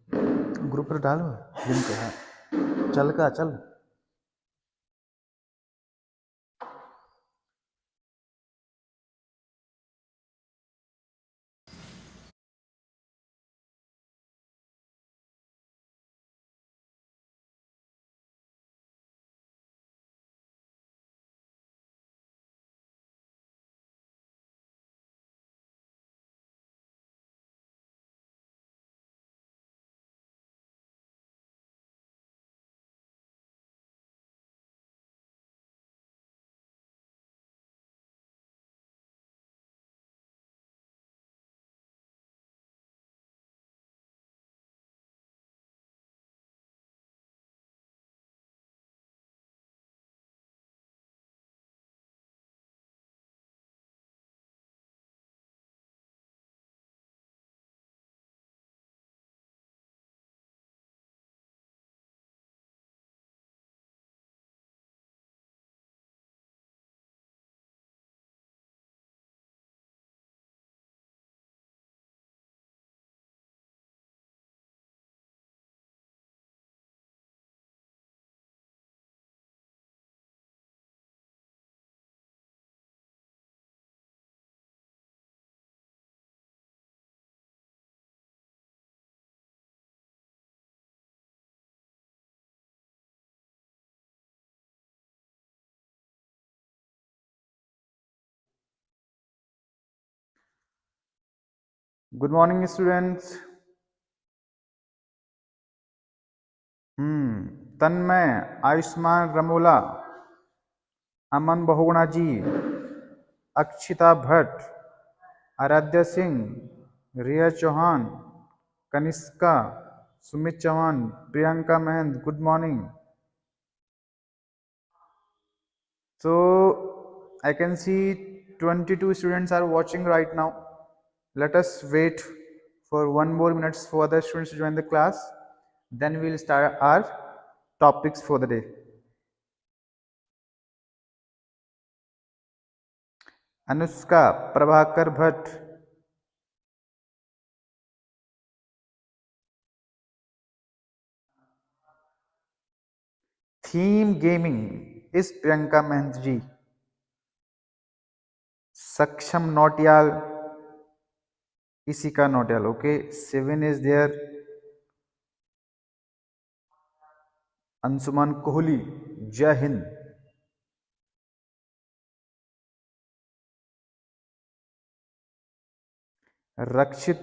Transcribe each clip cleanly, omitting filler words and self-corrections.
Group पर डालो link. हाँ, चल का चल। Good morning students. Tanmay, Ayushman Ramola, Aman Bahuguna ji, Akshita Bhatt, Aaradhya Singh, Riya Chauhan, Kanishka, Sumit Chauhan, Priyanka Mahant, good morning. So I can see 22 students are watching right now. Let us wait for 1 more minutes for the students to join the class. Then we will start our topics for the day. Anushka, Prabhakar Bhatt, theme gaming इस प्रियंका महंत जी, सक्षम नोटियाल, इसी का Notiyal, okay. 7 is there, Anshuman Kohli, Jai Hind. Rakshit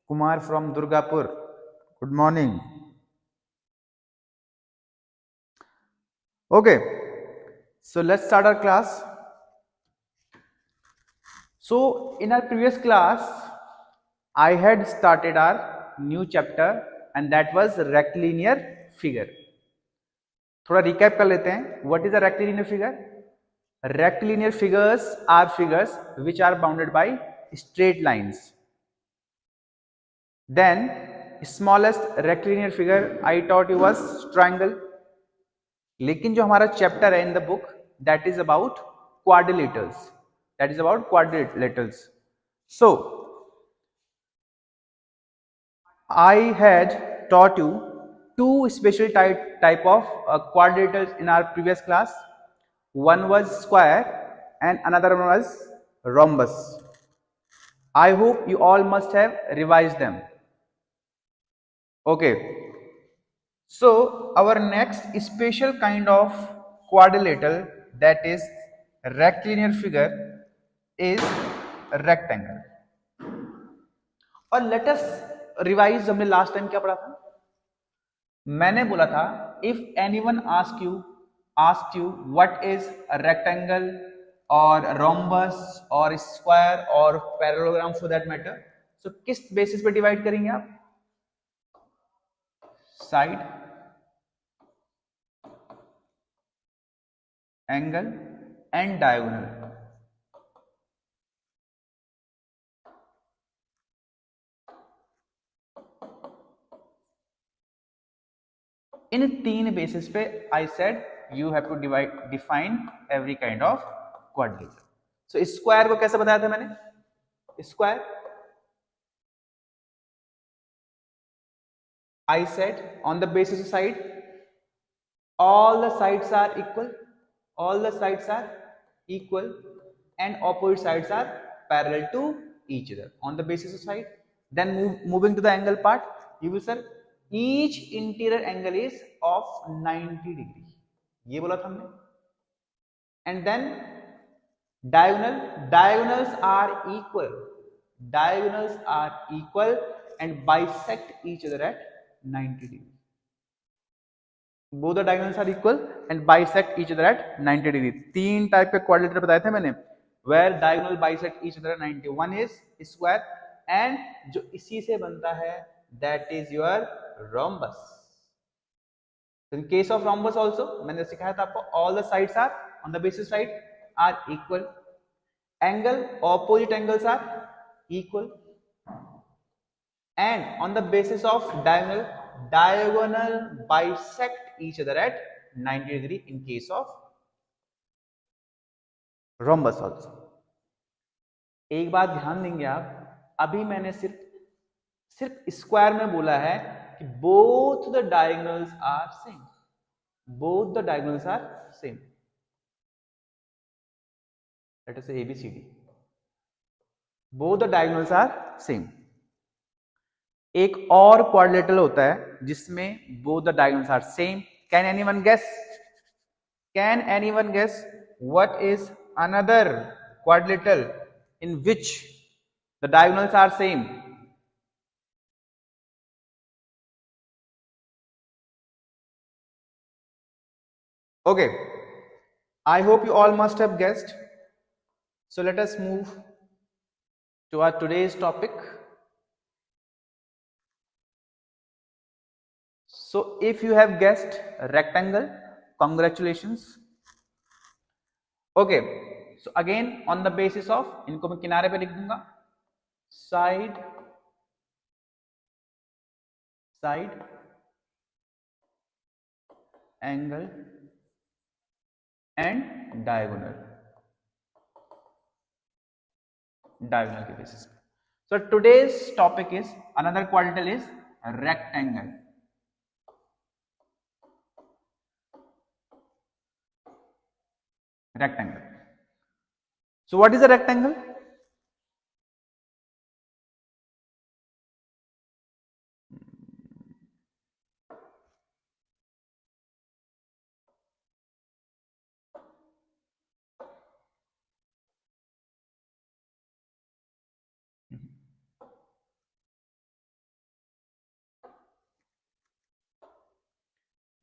Kumar from Durgapur, good morning. Okay, so let's start our class. So in our previous class, I had started our new chapter and that was rectilinear figure. थोड़ा recap कर लेते हैं. What is a rectilinear figure? Rectilinear figures are figures which are bounded by straight lines. Then smallest rectilinear figure I taught you was triangle. लेकिन जो हमारा chapter है in the book that is about quadrilaterals, so I had taught you two special type of quadrilaterals in our previous class. One was square and another one was rhombus. I hope you all must have revised them. Okay, so our next special kind of quadrilateral, that is rectilinear figure, is rectangle. और let us revise, हमने last time क्या पढ़ा था? मैंने बोला था if anyone asked you what is a rectangle or a rhombus or a square or parallelogram for that matter, so किस basis पे डिवाइड करेंगे आप? Side, angle and diagonal. इन तीन बेसिस पे I said you have to define every kind of quadrilateral. So square को कैसे बताया था मैंने? Square I said on the basis of side, all the sides are equal, all the sides are equal, and opposite sides are parallel to each other on the basis of side. Then moving to the angle part, you will say each interior angle is of 90 degree, ये बोला था हमने. And then diagonals are equal, diagonals are equal and bisect each other at 90 degree. Both the diagonals are equal and bisect each other at 90 degree. तीन type के quadrilateral बताए थे मैंने, where diagonal bisect each other at 90. One is square and जो इसी से बनता है that is your rhombus. So in case of rhombus also मैंने सिखाया था आपको, all the sides are on the basis side are equal, angle opposite angles are equal, and on the basis of diagonal bisect each other at 90 degree in case of rhombus also. एक बात ध्यान देंगे आप, अभी मैंने सिर्फ square में बोला है कि both the diagonals are same, both the diagonals are same. Let us say ABCD, both the diagonals are same. एक और क्वाड्रिलेटरल होता है जिसमें both the diagonals are same. Can anyone guess? Can anyone guess what is another quadrilateral in which the diagonals are same? Okay, I hope you all must have guessed. So let us move to our today's topic. So if you have guessed rectangle, congratulations. Okay, so again on the basis of, इनको मैं किनारे पे लिख दूंगा, side, angle and diagonal के basis पे. So today's topic is, another quadrilateral is rectangle. Rectangle. So what is a rectangle?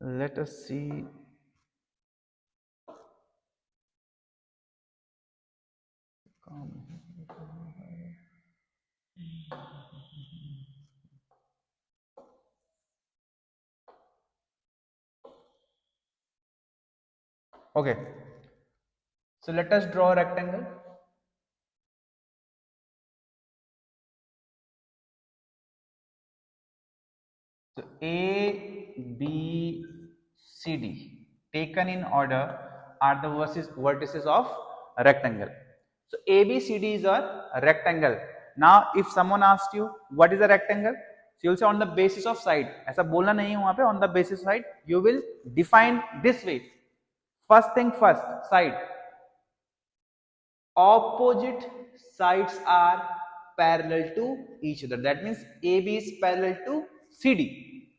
Let us see. Okay, so let us draw a rectangle. So A, B, C, D taken in order are the vertices of a rectangle. So A, B, C, D is a rectangle. Now if someone asks you what is a rectangle, so you will say on the basis of side. ऐसा बोलना नहीं है वहाँ पे, on the basis of side you will define this way. First thing first, side. Opposite sides are parallel to each other. That means AB is parallel to CD.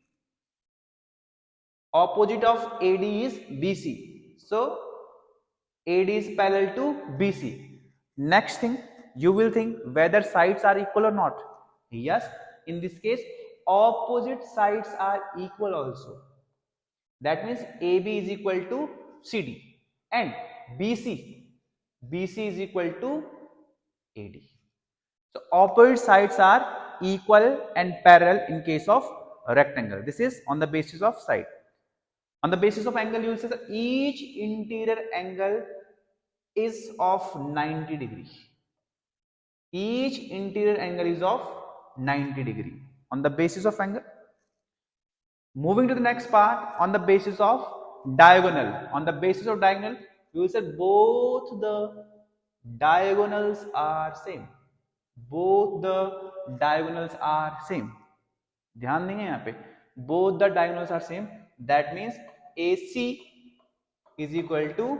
Opposite of AD is BC. So AD is parallel to BC. Next thing, you will think whether sides are equal or not. Yes, in this case, opposite sides are equal also. That means AB is equal to CD and BC is equal to AD. So opposite sides are equal and parallel in case of a rectangle. This is on the basis of side. On the basis of angle, you will say that each interior angle is of 90 degree. Each interior angle is of 90 degree on the basis of angle. Moving to the next part, on the basis of diagonal. On the basis of diagonal, you will say both the diagonals are same. Both the diagonals are same. ध्यान देंगे यहाँ पे, both the diagonals are same, that means AC is equal to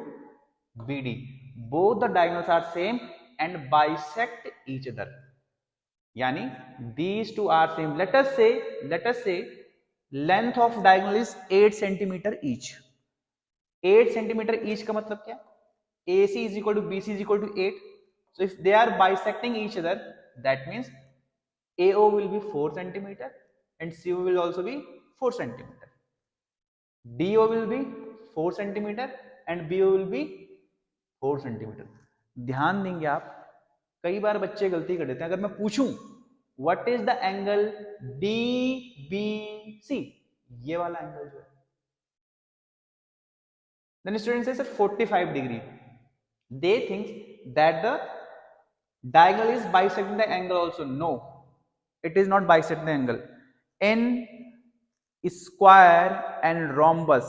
BD. Both the diagonals are same and bisect each other. Yani these two are same. Let us say length of diagonal is 8 centimeter each. 8 centimeter each का मतलब क्या? AC is equal to BC is equal to 8. So if they are bisecting each other, that means AO will be 4 centimeter and CO will also be 4 centimeter. DO will be 4 centimeter and BO will be 4 centimeter. ध्यान देंगे आप, कई बार बच्चे गलती कर देते हैं. अगर मैं पूछूं what is the angle DBC, ये वाला एंगल जो है, then student says at 45 degree. They think that the diagonal is bisecting the angle also. No, it is not bisecting the angle. In square and rhombus,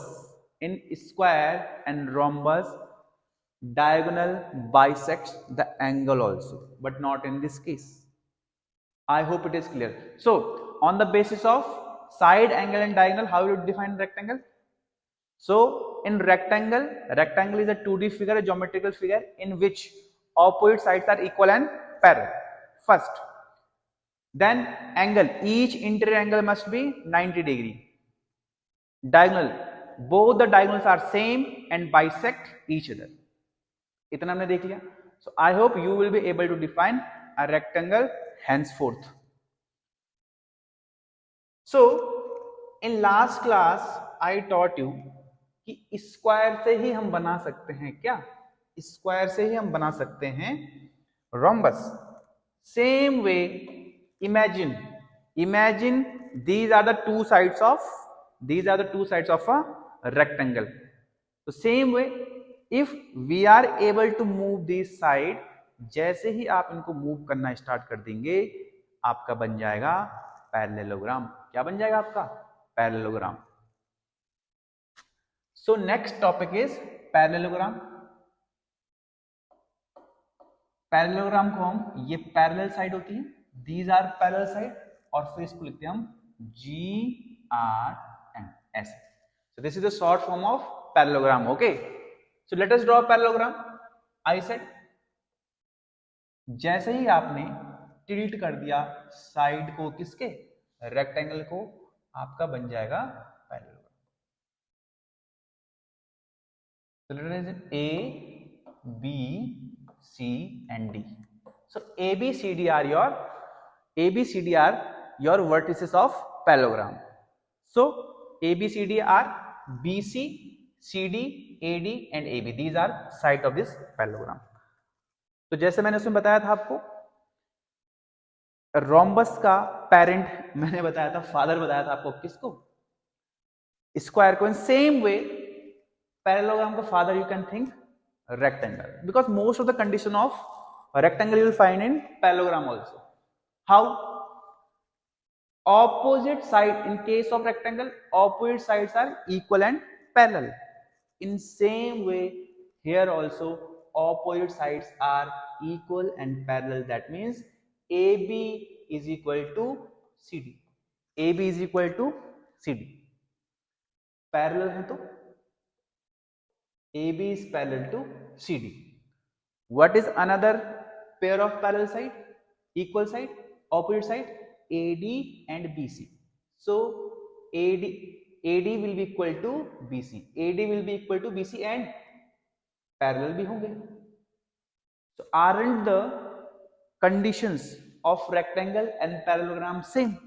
diagonal bisects the angle also, but not in this case. I hope it is clear. So on the basis of side angle and diagonal, how will you define rectangle? So in rectangle is a 2D figure, a geometrical figure in which opposite sides are equal and parallel. First, then angle, each interior angle must be 90 degree. Diagonal, both the diagonals are same and bisect each other. इतना हमने देख लिया. So I hope you will be able to define a rectangle henceforth. So in last class I taught you कि square से ही हम बना सकते हैं क्या? स्क्वायर से ही हम बना सकते हैं rhombus. Same way imagine these are the two sides of a rectangle. So same way if we are able to move this side, जैसे ही आप इनको मूव करना स्टार्ट कर देंगे आपका बन जाएगा पैरेललोग्राम. क्या बन जाएगा आपका? Parallelogram. So next topic is parallelogram. Parallelogram को हम, ये पैरेलल साइड होती है, these are parallel side, और फिर इसको लिखते हैं हम GRN ऐसे. So this is the short form of parallelogram. Okay, so let us draw a parallelogram. I said जैसे ही आपने टिल्ट कर दिया साइड को, किसके? रेक्टेंगल को, आपका बन जाएगा parallelogram. So let us say A, B, C and D. So A, B, C, D are your vertices of parallelogram. So A, B, C, D are BC, CD, AD and AB. These are sides of this parallelogram. तो जैसे मैंने उसमें बताया था आपको, rhombus का parent मैंने बताया था, फादर बताया था आपको किसको? स्क्वायर को. इन सेम वे parallelogram का father you can think rectangle, because most of the condition of rectangle you will find in parallelogram also. How? Opposite side, in case of rectangle, opposite sides are equal and parallel. In same way here also opposite sides are equal and parallel. That means AB is equal to CD. AB is equal to CD. Parallel है तो AB is parallel to CD. What is another pair of parallel side? Equal side, opposite side, AD and BC. So AD will be equal to BC. AD will be equal to BC and parallel भी होंगे. So aren't the conditions of rectangle and parallelogram same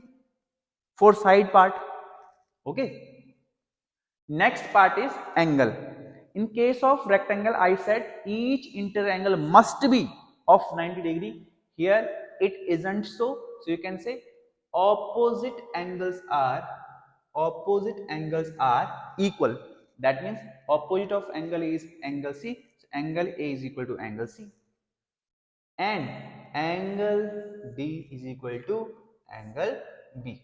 for side part? Okay. Next part is angle. In case of rectangle, I said each interior angle must be of 90 degree. Here it isn't so. So you can say opposite angles are equal. That means opposite of angle is angle C. So angle A is equal to angle C, and angle D is equal to angle B.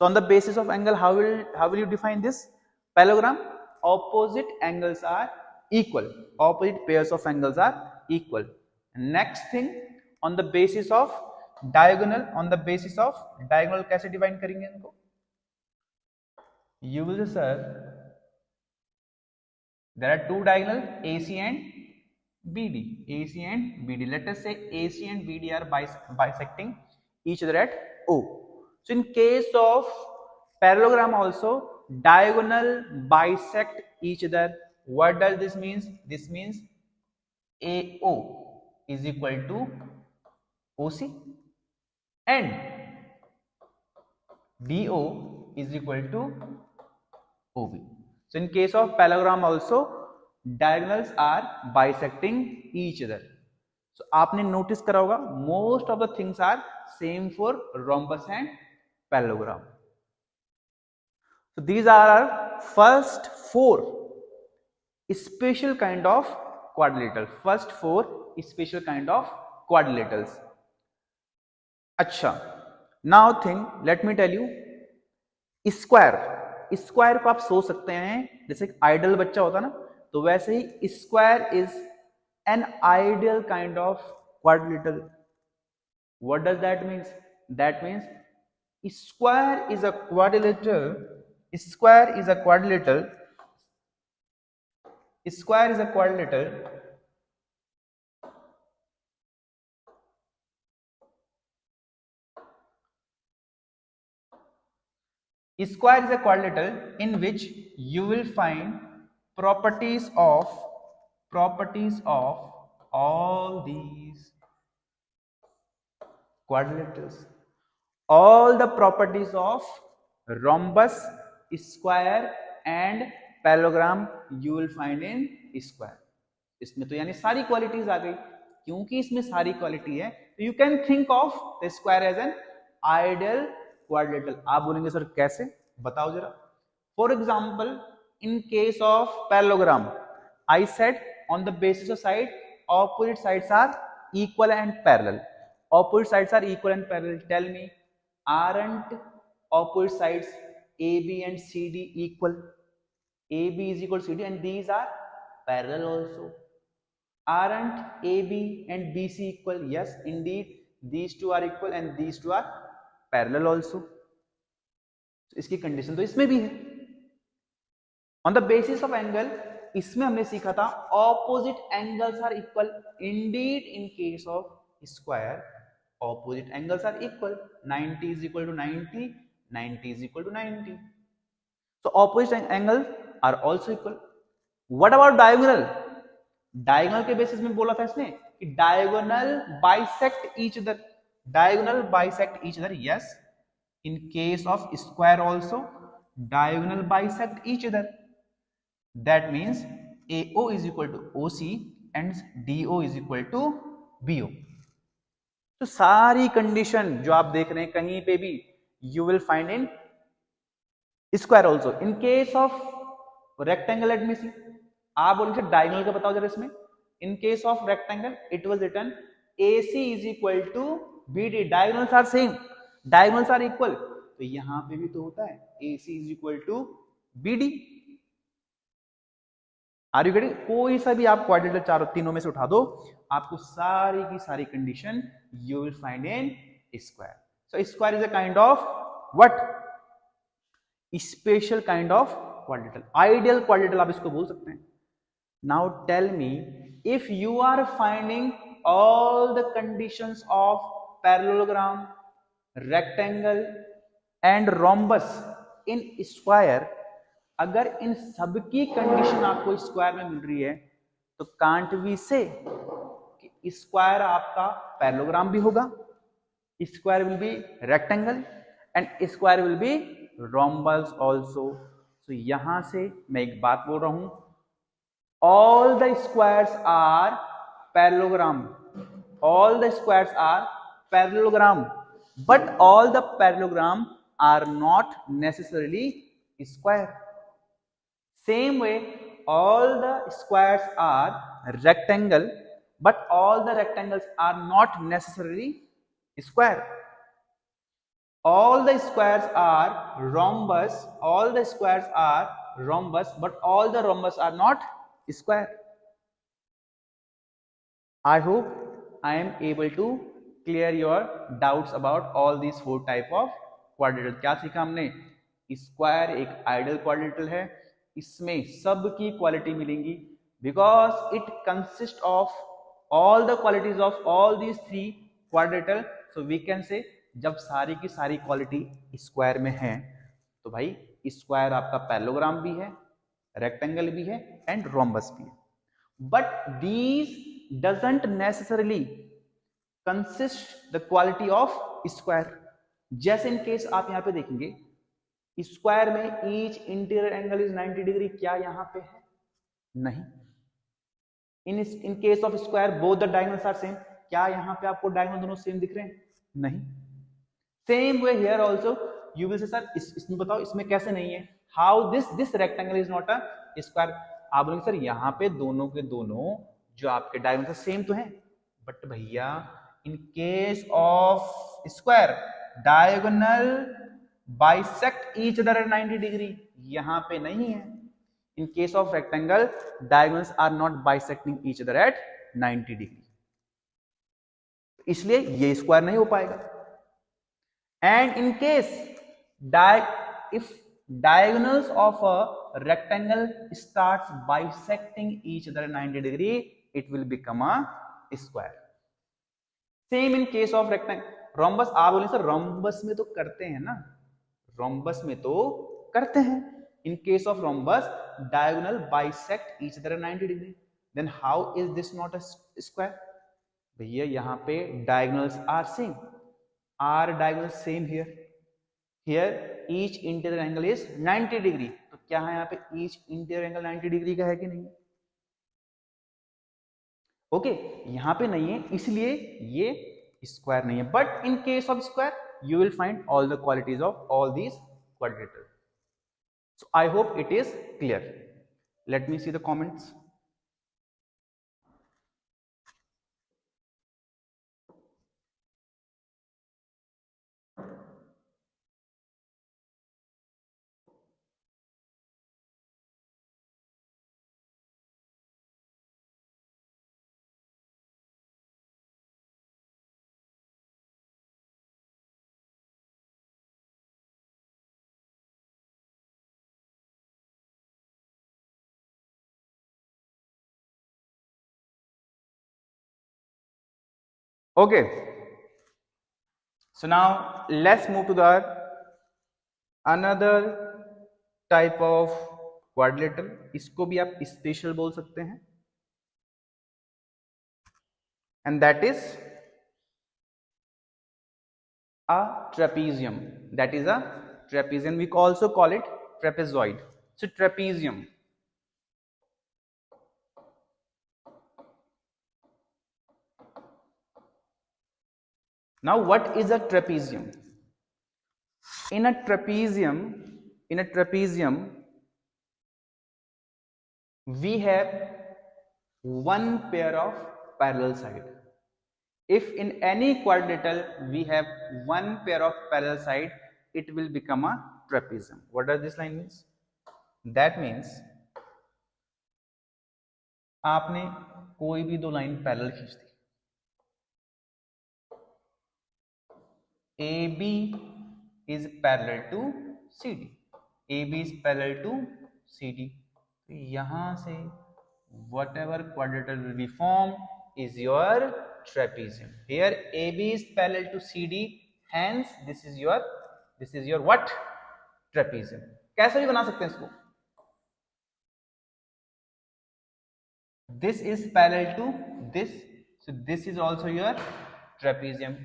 So on the basis of angle, how will you define this parallelogram? Opposite angles are equal. Opposite pairs of angles are equal. Next thing, on the basis of diagonal, कैसे divine करेंगे इनको? You will say, sir, there are two diagonal AC and BD. AC and BD. Let us say AC and BD are bisecting each other at O. So in case of parallelogram also, diagonal bisect each other. What does this means? This means AO is equal to OC and DO is equal to OB. So in case of parallelogram also, diagonals are bisecting each other. So आपने notice करा होगा, most of the things are same for rhombus and parallelogram. So these are our first four special kind of quadrilateral. First four special kind of quadrilaterals. अच्छा, now think, let me tell you, square, square को आप सोच सकते हैं जैसे ideal बच्चा होता ना, तो वैसे ही square is an ideal kind of quadrilateral. What does that means? That means square is a quadrilateral, square is a quadrilateral, square is a quadrilateral square is a quadrilateral in which you will find properties of all these quadrilaterals, all the properties of rhombus, square and parallelogram you will find in square. इसमें तो यानी सारी qualities आ गई. क्योंकि इसमें सारी quality है तो you can think of the square as an ideal quadrilateral. आप बोलेंगे सर कैसे, बताओ जरा. For example, in case of parallelogram, I said on the basis of side opposite sides are equal and parallel. Opposite sides are equal and parallel. Tell me, aren't opposite sides AB and CD equal? AB is equal to CD and these are parallel also. Aren't AB and BC equal? Yes, indeed, these two are equal and these two are parallel also. तो इसकी condition तो इसमें भी है. On the basis of angle, इसमें हमने सीखा था opposite angles are equal. Indeed in case of square opposite angles are equal. 90 is equal to 90, 90 is equal to 90. So opposite angles are also equal. What about diagonal? Diagonal के basis में बोला था इसने कि diagonal bisect each other. Diagonal bisect each other. Yes, in case of square also diagonal bisect each other. That means AO is equal to OC and DO is equal to BO. तो सारी condition जो आप देख रहे हैं कहीं पे भी you will find in square also. In case of rectangle, let me see. आप बोलेंगे डायगोनल का बताओ जरा इसमें. In case of rectangle it was written AC is equal to BD. Diagonals are same, diagonals are equal. तो यहां पे भी तो होता है AC is equal to BD. Are you getting? कोई सा भी आप क्वाड्रिलेटरल चारों तीनों में से उठा दो, आपको सारी की सारी condition you will find in square. So square is a kind of what? Special kind of quadrilateral, ideal quadrilateral आप इसको बोल सकते हैं. Now tell me, if you are finding all the conditions of parallelogram, rectangle and rhombus in square, अगर इन सबकी condition आपको square में मिल रही है तो कांट वी से कि स्क्वायर आपका पैरेललोग्राम भी होगा, square will be rectangle and square will be rhombus also. तो यहां से मैं एक बात बोल रहा हूं, all the squares are parallelogram, all the squares are parallelogram, but all the parallelogram are not necessarily square. Same way, all the squares are rectangle, but all the rectangles are not necessarily square. All the squares are rhombus, all the squares are rhombus, but all the rhombus are not square. I hope I am able to clear your doubts about all these four type of quadrilateral. क्या सीखा हमने? Square एक ideal quadrilateral है, इसमें सब की quality मिलेंगी because it consist of all the qualities of all these three quadrilateral. So we can say जब सारी की सारी क्वालिटी स्क्वायर में है तो भाई स्क्वायर आपका पैरेललोग्राम भी है, रेक्टेंगल भी है एंड रोम्बस भी है. But these doesn't necessarily consist the quality of square. जैसे इन केस आप यहां पे देखेंगे स्क्वायर में each interior angle is 90 degree, क्या यहां पे है? नहीं. In case of square both the diagonals are same, क्या यहां पे आपको डायगोनल दोनों सेम दिख रहे हैं? नहीं. Same way here also you will say sir इसमें बताओ इसमें कैसे नहीं है, how this rectangle is not a square. आप बोलेंगे सर यहां पे दोनों के दोनों जो आपके डायगोनल सेम तो हैं, बट भैया इन case of square diagonal bisect each other 90 degree, यहां पे नहीं है. In case of rectangle, diagonals are not bisecting each other at 90 degree. इसलिए ये स्क्वायर नहीं हो पाएगा. And in case if diagonals of a rectangle starts bisecting each other at 90 degree, it will become a square. Same in case of rectangle. Rhombus आप बोले sir rhombus में तो करते हैं ना, rhombus में तो करते हैं. In case of rhombus, diagonal bisect each other at 90 degree. Then how is this not a square? भैया यहाँ पे diagonals are same. Are diagonals same here? Here each interior angle is 90 degree. तो क्या है यहाँ पे each interior angle 90 degree का है कि नहीं? ओके यहाँ पे नहीं है इसलिए ये स्क्वायर नहीं है. But in case of square, you will find all the qualities of all these quadrilaterals. So I hope it is clear. Let me see the comments. Okay. So now let's move to the another type of quadrilateral. इसको भी आप special बोल सकते हैं. And that is a trapezium. That is a trapezium. We also call it trapezoid. So trapezium. Now what is a trapezium? In a trapezium we have one pair of parallel side. If in any quadrilateral we have one pair of parallel side, it will become a trapezium. What does this line means? That means आपने कोई भी दो line parallel खींच दी, AB is parallel to CD. AB is parallel to CD. तो यहां से whatever quadrilateral will be formed is your trapezium. Here AB is parallel to CD, hence this is your what? Trapezium. कैसे भी बना सकते हैं इसको. This is parallel to this, so this is also your trapezium.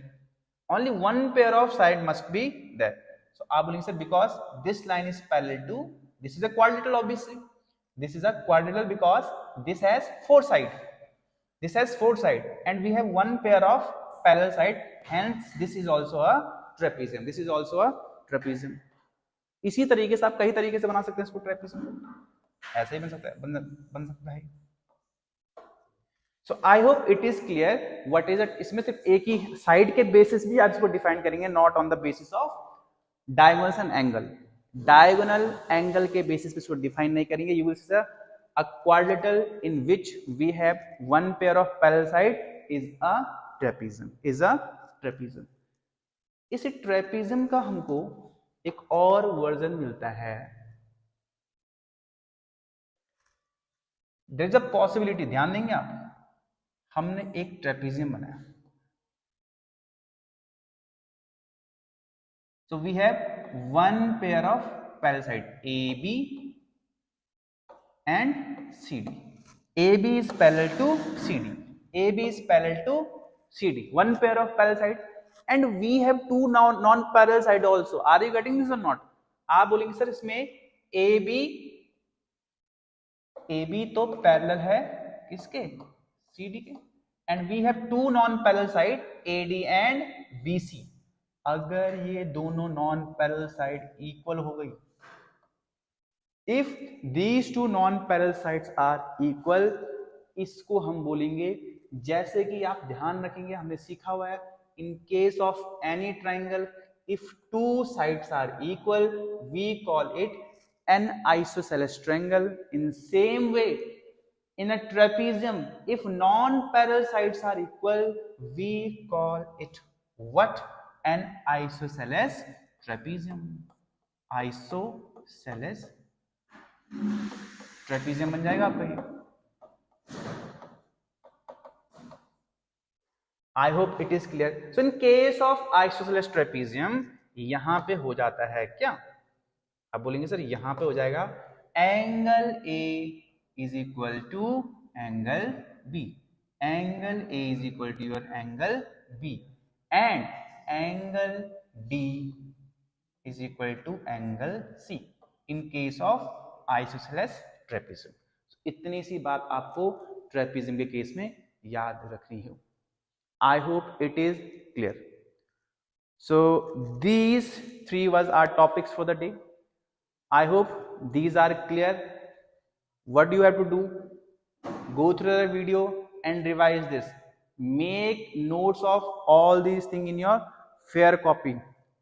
Only one pair of side must be there. So आप बोलेंगे sir because this line is parallel to, this is a quadrilateral obviously. This is a quadrilateral because this has four sides. This has four sides and we have one pair of parallel side. Hence this is also a trapezium. This is also a trapezium. इसी तरीके से आप कई तरीके से बना सकते हैं इसको trapezium. ऐसे ही बन सकता है, बन सकता है. So I hope it is clear what is it. इसमें सिर्फ एक ही साइड के बेसिस भी आप इसको डिफाइन करेंगे, not on the basis of diagonals and angle. Diagonal angle के बेसिस पे इसको डिफाइन नहीं करेंगे. You will see a quadrilateral in which we have one pair of parallel side is a trapezium. इस ट्रेपेजियम का हमको एक और वर्जन मिलता है, देयर इज अ पॉसिबिलिटी, ध्यान देंगे आप, हमने एक ट्रेपेजियम बनाया, so we have one pair of parallel side AB and CD. AB is parallel to CD. AB is parallel to CD. One pair of parallel side, and we have two non-parallel side also. Are you getting this or not? आप बोलेंगे sir इसमें AB तो parallel है किसके, CD के, and we have two non parallel side AD and BC. अगर ये दोनों नॉन पैरेलल साइड इक्वल हो गई, if these two non parallel sides are equal, इसको हम बोलेंगे, जैसे कि आप ध्यान रखेंगे हमने सीखा हुआ है, in case of any triangle if two sides are equal we call it an isosceles triangle. In same way, in a trapezium, if non-parallel sides are equal, we call it what? An isosceles trapezium. Isosceles trapezium बन जाएगा आपका ये. I hope it is clear. So in case of isosceles trapezium, यहां पे हो जाता है क्या, आप बोलेंगे सर यहां पे हो जाएगा angle A is equal to angle B, angle A is equal to your angle B, and angle D is equal to angle C in case of isosceles trapezium. इतनी सी बात आपको ट्रेपेजियम के केस में याद रखनी है. I hope it is clear. So these 3 was our topics for the day. I hope these are clear. What do you have to do? Go through the video and revise this. Make notes of all these things in your fair copy.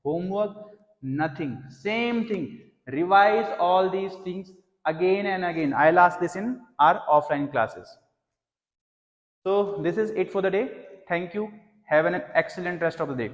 Homework, nothing. Same thing. Revise all these things again and again. I'll ask this in our offline classes. So this is it for the day. Thank you. Have an excellent rest of the day.